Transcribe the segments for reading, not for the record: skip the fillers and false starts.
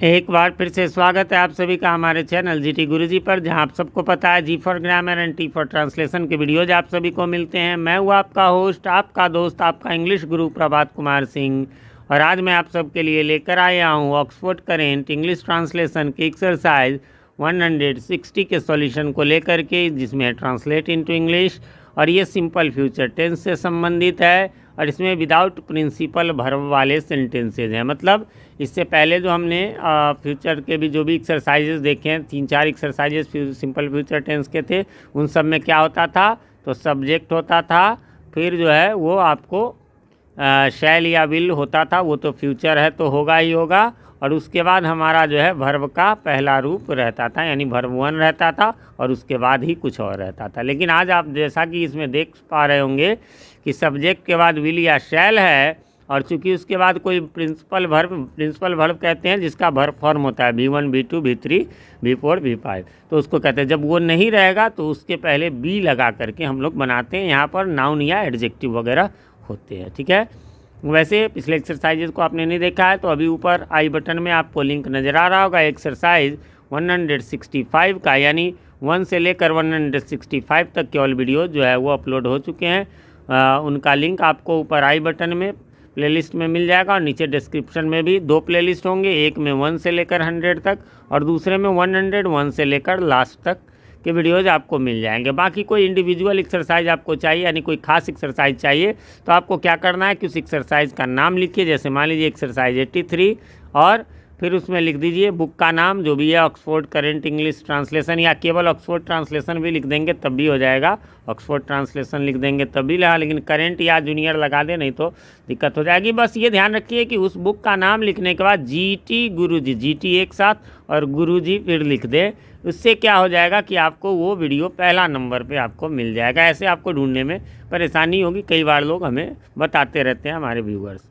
एक बार फिर से स्वागत है आप सभी का हमारे चैनल जीटी गुरुजी पर, जहां आप सबको पता है G for grammar and T for translation के वीडियोज आप सभी को मिलते हैं। मैं हूं आपका होस्ट, आपका दोस्त, आपका इंग्लिश गुरु प्रभात कुमार सिंह। और आज मैं आप सबके लिए लेकर आया हूं ऑक्सफोर्ड करेंट इंग्लिश ट्रांसलेशन की एक्सरसाइज 160 के सॉल्यूशन को लेकर के, जिसमें ट्रांसलेट इनटू इंग्लिश। और ये सिंपल फ्यूचर टेंस से संबंधित है और इसमें विदाउट प्रिंसिपल वर्ब वाले सेंटेंसेज हैं। मतलब इससे पहले जो हमने फ्यूचर के भी जो भी एक्सरसाइजेस देखे हैं, 3-4 एक्सरसाइजेस सिंपल फ्यूचर टेंस के थे, उन सब में क्या होता था, तो सब्जेक्ट होता था, फिर जो है वो आपको शैल या विल होता था, वो तो फ्यूचर है तो होगा ही होगा। और उसके बाद हमारा जो है वर्ब का पहला रूप रहता था, यानी वर्ब 1 रहता था, और उसके बाद ही कुछ और रहता था। लेकिन आज आप जैसा कि इसमें देख पा रहे होंगे कि सब्जेक्ट के बाद विल या शैल है, और चूंकि उसके बाद कोई प्रिंसिपल वर्ब कहते हैं जिसका वर्ब फॉर्म होता है V1 V2 V3 V4 V5, तो उसको कहते हैं। जब वो नहीं रहेगा तो उसके पहले बी लगा करके हम लोग बनाते हैं। यहाँ पर नाउन या एडजेक्टिव वगैरह होते हैं, ठीक है। वैसे पिछले एक्सरसाइजेज को आपने नहीं देखा है तो अभी ऊपर आई बटन में आपको लिंक नज़र आ रहा होगा एक्सरसाइज 165 का, यानी 1 से लेकर 165 तक केवल वीडियो जो है वो अपलोड हो चुके हैं। उनका लिंक आपको ऊपर आई बटन में प्लेलिस्ट में मिल जाएगा, और नीचे डिस्क्रिप्शन में भी 2 प्लेलिस्ट होंगे, एक में 1 से लेकर 100 तक और दूसरे में 101 से लेकर लास्ट तक के वीडियोज़ आपको मिल जाएंगे। बाकी कोई इंडिविजुअल एक्सरसाइज आपको चाहिए, यानी कोई खास एक्सरसाइज चाहिए, तो आपको क्या करना है कि उस एक्सरसाइज का नाम लिखिए। जैसे मान लीजिए एक्सरसाइज 83, और फिर उसमें लिख दीजिए बुक का नाम जो भी है, ऑक्सफोर्ड करेंट इंग्लिश ट्रांसलेशन, या केवल ऑक्सफोर्ड ट्रांसलेशन भी लिख देंगे तब भी हो जाएगा। ऑक्सफोर्ड ट्रांसलेशन लिख देंगे तब भी लगा, लेकिन करेंट या जूनियर लगा दे, नहीं तो दिक्कत हो जाएगी। बस ये ध्यान रखिए कि उस बुक का नाम लिखने के बाद जीटी गुरुजी, जीटी एक साथ और गुरुजी फिर लिख दे। उससे क्या हो जाएगा कि आपको वो वीडियो पहला नंबर पे आपको मिल जाएगा। ऐसे आपको ढूंढने में परेशानी होगी, कई बार लोग हमें बताते रहते हैं हमारे व्यूअर्स।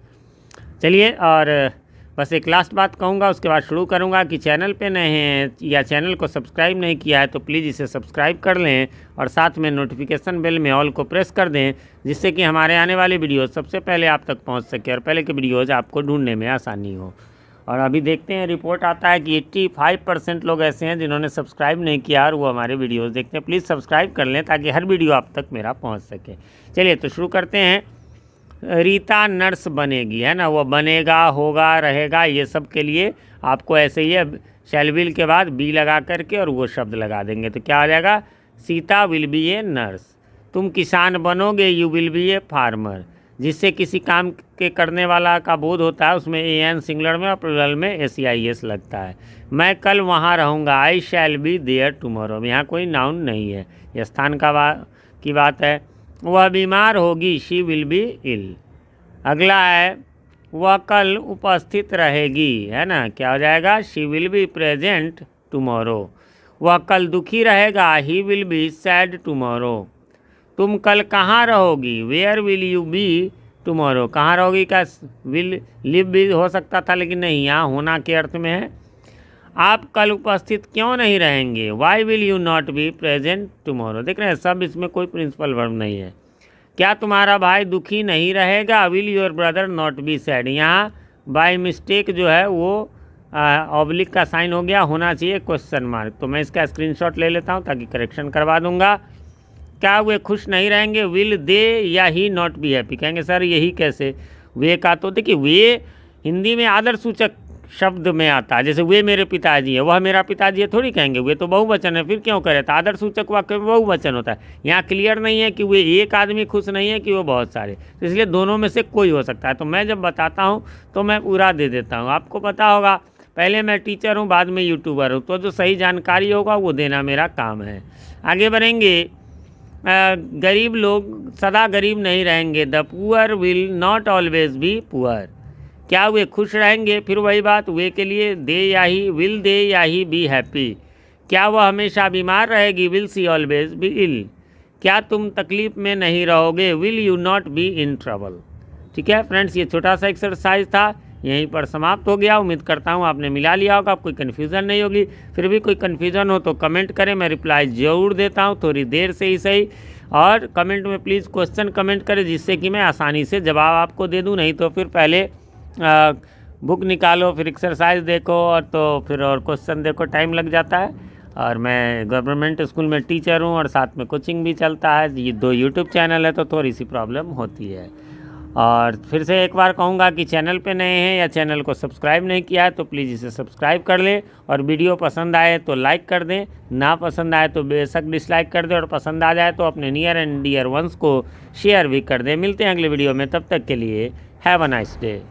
चलिए, और बस एक लास्ट बात कहूँगा, उसके बाद शुरू करूँगा कि चैनल पे नए हैं या चैनल को सब्सक्राइब नहीं किया है तो प्लीज़ इसे सब्सक्राइब कर लें, और साथ में नोटिफिकेशन बेल में ऑल को प्रेस कर दें, जिससे कि हमारे आने वाली वीडियो सबसे पहले आप तक पहुँच सके और पहले के वीडियोज़ आपको ढूंढने में आसानी हो। और अभी देखते हैं, रिपोर्ट आता है कि 85% लोग ऐसे हैं जिन्होंने सब्सक्राइब नहीं किया और वो हमारे वीडियोज़ देखते हैं। प्लीज़ सब्सक्राइब कर लें ताकि हर वीडियो आप तक मेरा पहुँच सके। चलिए तो शुरू करते हैं। रीता नर्स बनेगी, है ना, वो बनेगा, होगा, रहेगा, ये सब के लिए आपको ऐसे ही है, शैल विल के बाद बी लगा करके और वो शब्द लगा देंगे, तो क्या हो जाएगा, Sita will be a nurse. तुम किसान बनोगे, you will be a farmer. जिससे किसी काम के करने वाला का बोध होता है, उसमें ए एन सिंगुलर में और प्लूरल में SEIS लगता है। मैं कल वहाँ रहूँगा, आई शैल बी देयर टुमारो। यहाँ कोई नाउन नहीं है, यह स्थान की बात है। वह बीमार होगी, शी विल बी इल। अगला है, वह कल उपस्थित रहेगी, है ना, क्या हो जाएगा, she will be present tomorrow. वह कल दुखी रहेगा, he will be sad tomorrow. तुम कल कहाँ रहोगी, where will you be tomorrow. कहाँ रहोगी का विल लिव भी हो सकता था, लेकिन नहीं, यहाँ होना के अर्थ में है। आप कल उपस्थित क्यों नहीं रहेंगे, why will you not be present tomorrow. देख रहे हैं, सब इसमें कोई प्रिंसिपल वर्ब नहीं है। क्या तुम्हारा भाई दुखी नहीं रहेगा, will your brother not be sad. यहाँ बाय मिस्टेक जो है वो ऑब्लिक का साइन हो गया, होना चाहिए क्वेश्चन मार्क, तो मैं इसका स्क्रीनशॉट ले लेता हूँ ताकि करेक्शन करवा दूंगा। क्या वे खुश नहीं रहेंगे, विल दे या ही नॉट बी हैप्पी। कहेंगे सर यही कैसे, वे का तो देखिए, वे हिंदी में आदर सूचक शब्द में आता है। जैसे वे मेरे पिताजी है, वह मेरा पिताजी है थोड़ी कहेंगे, वे तो बहुवचन है, फिर क्यों करे, तो आदर सूचक वाक्य में बहुवचन होता है। यहाँ क्लियर नहीं है कि वे एक आदमी खुश नहीं है कि वो बहुत सारे, तो इसलिए दोनों में से कोई हो सकता है। तो मैं जब बताता हूँ तो मैं पूरा दे देता हूँ। आपको पता होगा, पहले मैं टीचर हूँ, बाद में यूट्यूबर हूँ, तो जो सही जानकारी होगा वो देना मेरा काम है। आगे बढ़ेंगे। गरीब लोग सदा गरीब नहीं रहेंगे, the poor will not always be poor. क्या वे खुश रहेंगे, फिर वही बात, वे के लिए दे या ही, विल दे या ही बी हैप्पी। क्या वह हमेशा बीमार रहेगी, will she always be ill. क्या तुम तकलीफ में नहीं रहोगे, will you not be in trouble. ठीक है फ्रेंड्स, ये छोटा सा एक्सरसाइज था, यहीं पर समाप्त हो गया। उम्मीद करता हूँ आपने मिला लिया होगा, कोई कन्फ्यूज़न नहीं होगी। फिर भी कोई कन्फ्यूज़न हो तो कमेंट करें, मैं रिप्लाई ज़रूर देता हूँ, थोड़ी देर से ही सही। और कमेंट में प्लीज़ क्वेश्चन कमेंट करें, जिससे कि मैं आसानी से जवाब आपको दे दूँ, नहीं तो फिर पहले बुक निकालो, फिर एक्सरसाइज देखो और तो फिर और क्वेश्चन देखो, टाइम लग जाता है। और मैं गवर्नमेंट स्कूल में टीचर हूँ और साथ में कोचिंग भी चलता है, ये 2 यूट्यूब चैनल है, तो थोड़ी सी प्रॉब्लम होती है। और फिर से एक बार कहूँगा कि चैनल पे नए हैं या चैनल को सब्सक्राइब नहीं किया है तो प्लीज़ इसे सब्सक्राइब कर लें, और वीडियो पसंद आए तो लाइक कर दें, ना पसंद आए तो बेशक डिसलाइक कर दें, और पसंद आ जाए तो अपने नियर एंड डियर वंस को शेयर भी कर दें। मिलते हैं अगले वीडियो में, तब तक के लिए हैव अ नाइस डे।